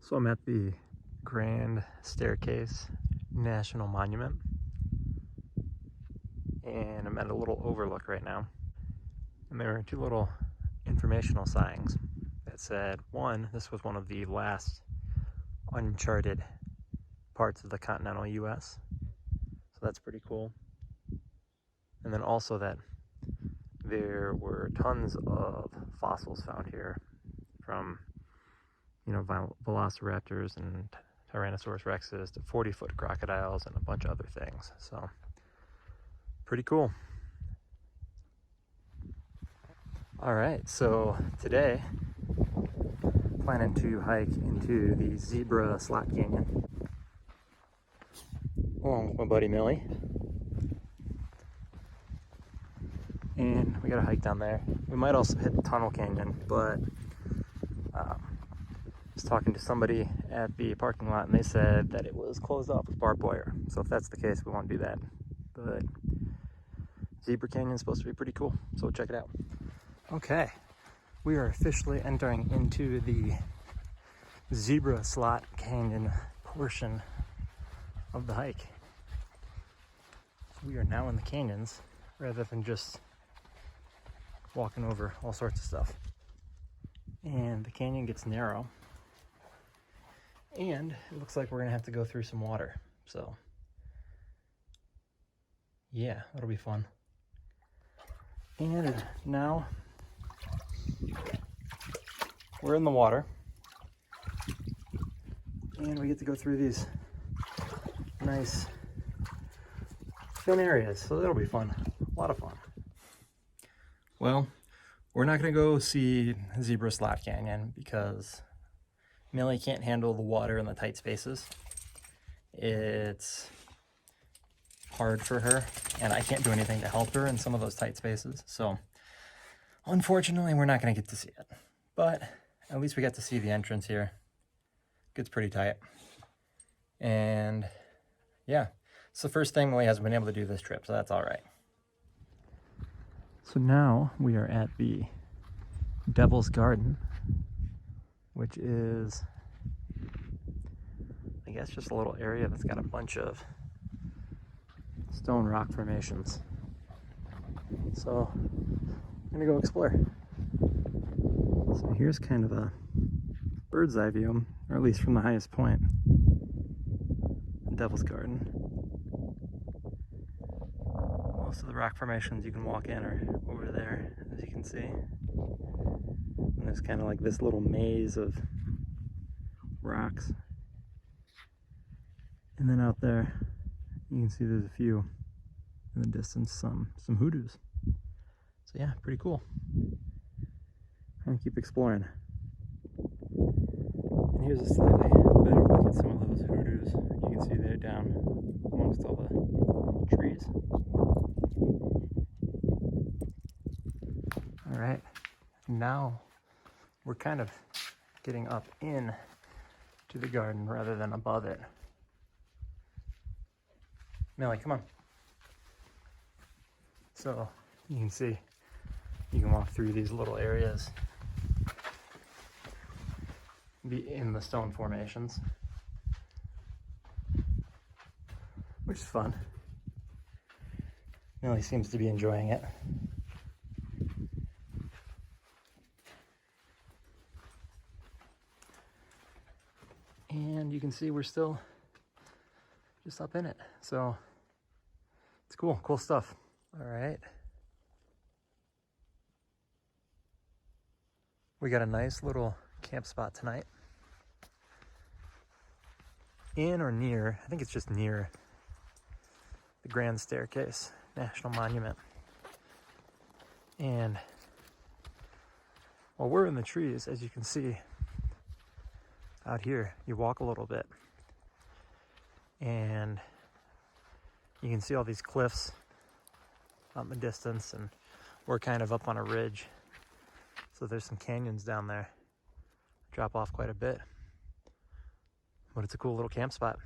So I'm at the Grand Staircase National Monument, and I'm at a little overlook right now. And there are two little informational signs that said, one, this was one of the last uncharted parts of the continental US. So that's pretty cool. And then also that there were tons of fossils found here from, velociraptors and Tyrannosaurus rexes to 40-foot crocodiles and a bunch of other things. So pretty cool. All right, so today planning to hike into the Zebra Slot Canyon along with my buddy Millie. And we got a hike down there. We might also hit Tunnel Canyon, but I was talking to somebody at the parking lot and they said that it was closed off with barbed wire. So if that's the case, we won't do that. But Zebra Canyon is supposed to be pretty cool, so we'll check it out. Okay, we are officially entering into the Zebra Slot Canyon portion of the hike. We are now in the canyons rather than just walking over all sorts of stuff. And the canyon gets narrow, and it looks like we're gonna have to go through some water. So yeah, that'll be fun. And now we're in the water, and we get to go through these nice thin areas, so that'll be fun. A lot of fun. Well, we're not gonna go see Zebra Slot Canyon because Millie can't handle the water in the tight spaces. It's hard for her, and I can't do anything to help her in some of those tight spaces. So unfortunately, we're not gonna get to see it, but at least we got to see the entrance here. Gets pretty tight. And yeah, it's the first thing Millie hasn't been able to do this trip, so that's all right. So now we are at the Devil's Garden, which is, I guess, just a little area that's got a bunch of stone rock formations. So I'm gonna go explore. So here's kind of a bird's eye view, or at least from the highest point, the Devil's Garden. Most of the rock formations you can walk in are over there, as you can see. And there's kind of like this little maze of rocks. And then out there, you can see there's a few in the distance, some hoodoos. So yeah, pretty cool. I'm gonna keep exploring. And here's a slightly better look at some of those hoodoos. You can see they're down amongst all the trees. All right, now we're kind of getting up in to the garden rather than above it. Millie, come on. So you can see, you can walk through these little areas, be in the stone formations, which is fun. Millie seems to be enjoying it. And you can see we're still just up in it. So it's cool stuff. All right. We got a nice little camp spot tonight. In or near, I think it's just near the Grand Staircase National Monument. And while we're in the trees, as you can see out here, you walk a little bit and you can see all these cliffs out in the distance, and we're kind of up on a ridge. So there's some canyons down there, drop off quite a bit. But it's a cool little camp spot.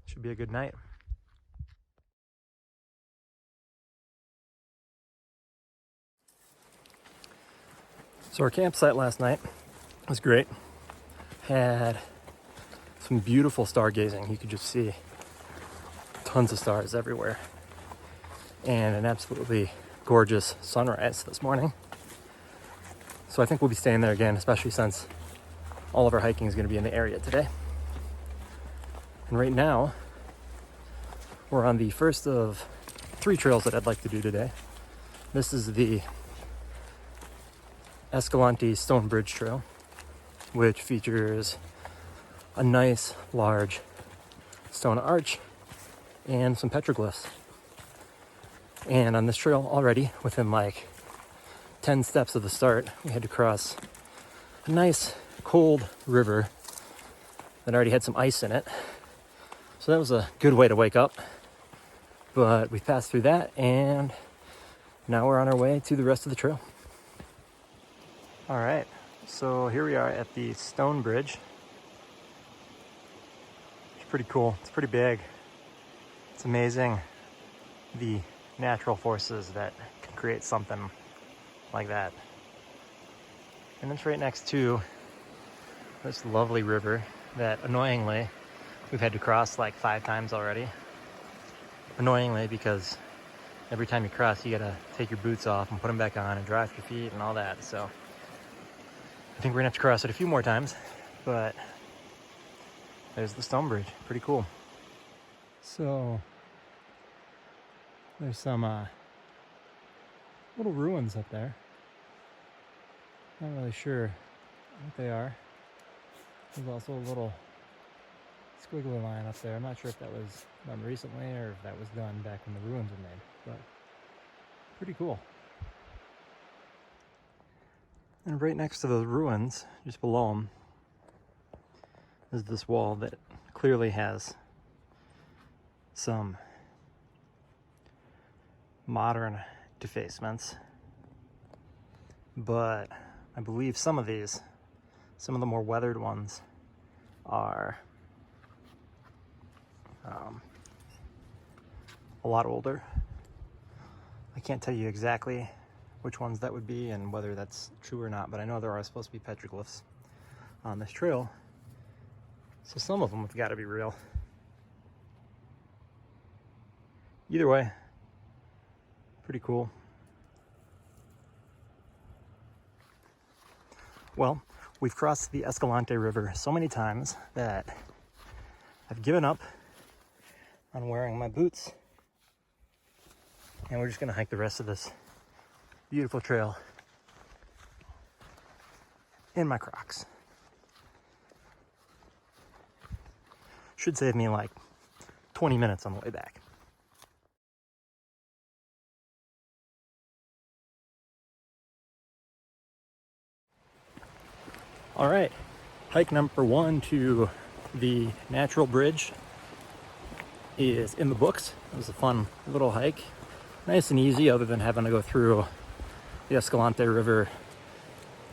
Should be a good night. So our campsite last night was great. Had some beautiful stargazing. You could just see tons of stars everywhere. And an absolutely gorgeous sunrise this morning. So I think we'll be staying there again, especially since all of our hiking is going to be in the area today. And right now, we're on the first of 3 trails that I'd like to do today. This is the Escalante Stone Bridge Trail, which features a nice large stone arch and some petroglyphs. And on this trail already, within like 10 steps of the start, we had to cross a nice cold river that already had some ice in it. So that was a good way to wake up. But we passed through that, and now we're on our way to the rest of the trail. All right, so here we are at the Stone Bridge. It's pretty cool. It's pretty big. It's amazing the natural forces that can create something like that. And it's right next to this lovely river that annoyingly we've had to cross like 5 times already. Annoyingly, because every time you cross, you gotta take your boots off and put them back on and dry off your feet and all that. So I think we're gonna have to cross it a few more times, but there's the Stone Bridge. Pretty cool. So there's some little ruins up there. Not really sure what they are. There's also a little squiggly line up there. I'm not sure if that was done recently or if that was done back when the ruins were made, but pretty cool. And right next to those ruins, just below them, is this wall that clearly has some modern defacements, but I believe some of the more weathered ones are a lot older. I can't tell you exactly which ones that would be and whether that's true or not, but I know there are supposed to be petroglyphs on this trail, so some of them have got to be real. Either way, pretty cool. Well, we've crossed the Escalante River so many times that I've given up on wearing my boots, and we're just gonna hike the rest of this beautiful trail in my Crocs. Should save me like 20 minutes on the way back. All right, hike number 1 to the natural bridge is in the books. It was a fun little hike, nice and easy, other than having to go through the Escalante River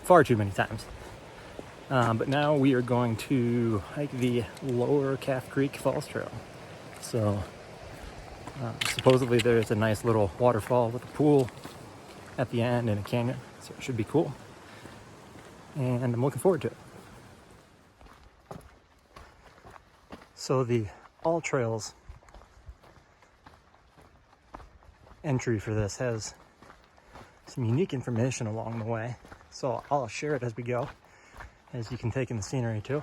far too many times. But now we are going to hike the Lower Calf Creek Falls Trail. So supposedly there's a nice little waterfall with a pool at the end and a canyon, so it should be cool. And I'm looking forward to it. So the All Trails entry for this has some unique information along the way, so I'll share it as we go, as you can take in the scenery too.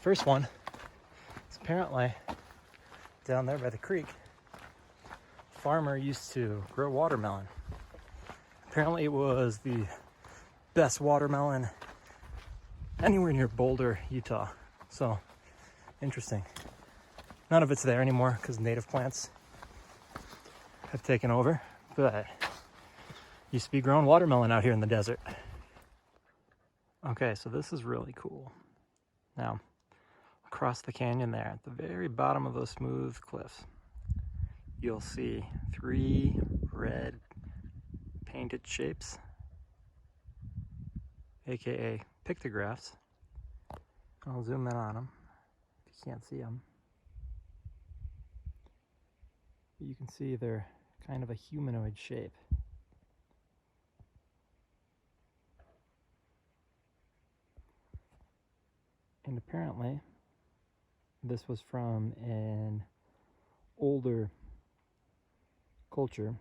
First one is apparently down there by the creek. A farmer used to grow watermelon. Apparently it was the best watermelon anywhere near Boulder, Utah. So interesting. None of it's there anymore because native plants have taken over, but used to be growing watermelon out here in the desert. Okay, so this is really cool. Now, across the canyon there, at the very bottom of those smooth cliffs, you'll see 3 red painted shapes, aka pictographs. I'll zoom in on them if you can't see them. But you can see they're kind of a humanoid shape. And apparently this was from an older culture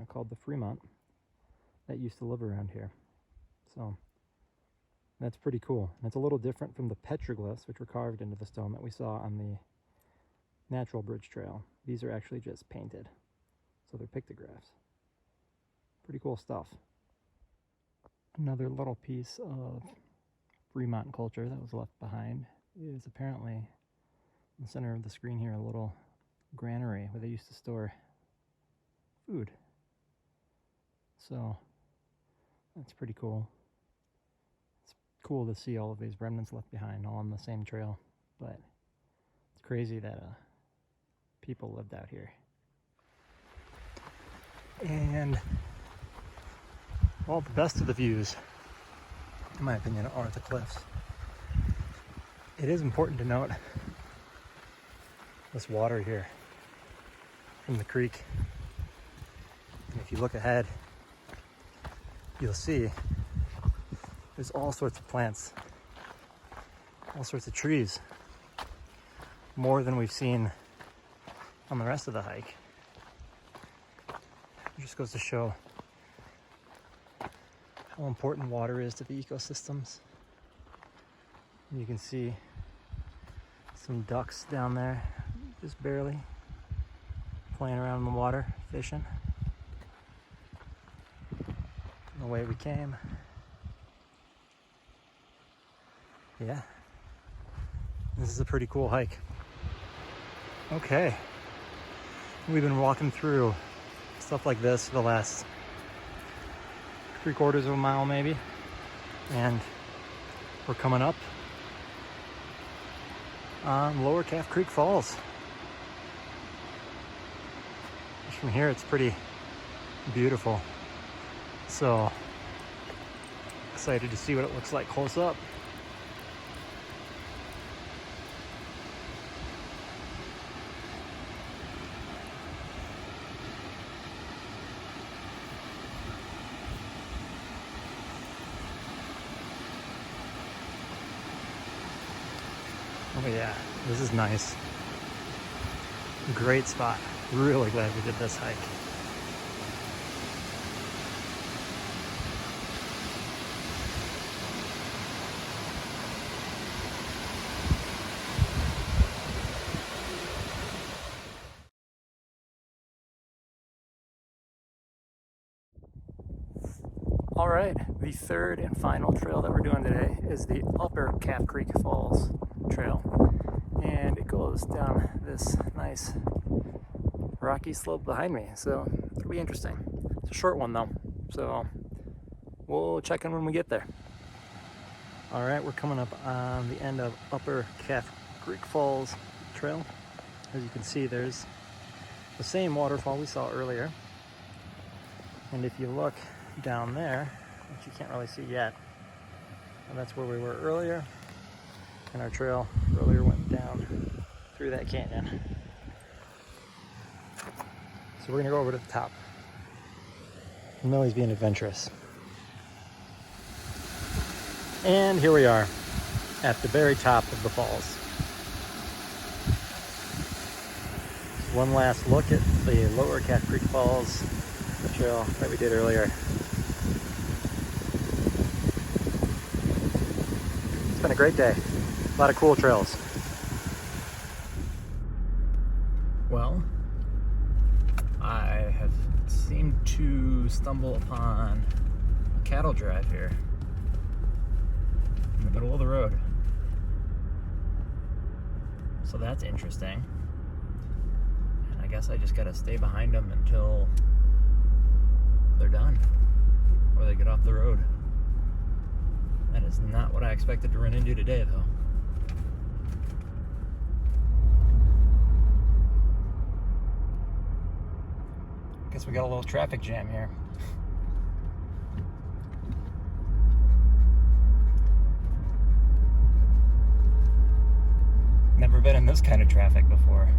called the Fremont that used to live around here. So that's pretty cool. And it's a little different from the petroglyphs, which were carved into the stone that we saw on the natural bridge trail. These are actually just painted, so they're pictographs. Pretty cool stuff. Another little piece of Fremont culture that was left behind is apparently in the center of the screen here, a little granary where they used to store food. So that's pretty cool. It's cool to see all of these remnants left behind all on the same trail, but it's crazy that people lived out here. And well, the best of the views, in my opinion, are the cliffs. It is important to note this water here from the creek. And if you look ahead, you'll see there's all sorts of plants, all sorts of trees, more than we've seen on the rest of the hike. It just goes to show how important water is to the ecosystems. You can see some ducks down there, just barely playing around in the water, fishing. The way we came. Yeah, this is a pretty cool hike. Okay, we've been walking through stuff like this for the last 3/4 of a mile maybe, and we're coming up on Lower Calf Creek Falls. From here it's pretty beautiful, so excited to see what it looks like close up. Oh yeah, this is nice. Great spot. Really glad we did this hike. All right, the third and final trail that we're doing today is the Upper Calf Creek Falls Trail. And it goes down this nice rocky slope behind me, so it'll be interesting. It's a short one though, so we'll check in when we get there. All right, we're coming up on the end of Upper Calf Creek Falls Trail. As you can see, there's the same waterfall we saw earlier. And if you look down there, which you can't really see yet, and that's where we were earlier, and our trail earlier went down through that canyon. So we're gonna go over to the top. I know he's being adventurous. And here we are at the very top of the falls. One last look at the Lower Calf Creek Falls, the trail that we did earlier. It's been a great day. A lot of cool trails. Well, I have seemed to stumble upon a cattle drive here in the middle of the road. So that's interesting. And I guess I just gotta stay behind them until they're done or they get off the road. That is not what I expected to run into today, though. Guess we got a little traffic jam here. Never been in this kind of traffic before.